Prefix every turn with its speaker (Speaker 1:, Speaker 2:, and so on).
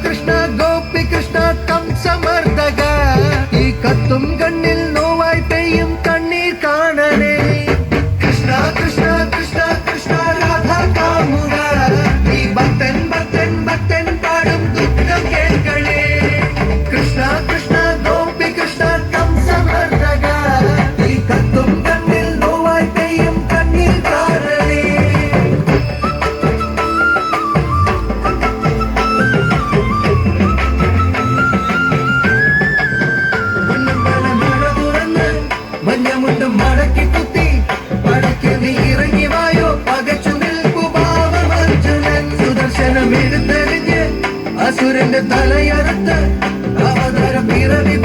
Speaker 1: കൃഷ്ണ ഗോപി കൃഷ്ണ കംസമർദ്ദക ഈ കത്തും കണ്ണിൽ നോവായി പെയ്യും കണ്ണീർ കാണണേ കൃഷ്ണ കൃഷ്ണ കൃഷ്ണ കൃഷ്ണ രാധ കാമുക ഈ ഭക്തൻ ഭക്തൻ ഭക്തൻ പാടും ദുഃഖം കേൾക്കണേ കൃഷ്ണ കൃഷ്ണ ഗോപി കൃഷ്ണ കംസമർദ്ദക ഈ കത്തും കണ്ണിൽ നോവായി പെയ്യും കണ്ണീർ കാണണേ മഞ്ഞമുണ്ടും മടക്കി കുത്തി പടക്ക് നീ ഇറങ്ങി വായോ പകച്ചു നിൽക്കു പാവം അർജുനൻ സുദർശനം എടുത്തെറിഞ്ഞ് അസുരന്റെ തലയറുത്ത് അവതാരം പിറവി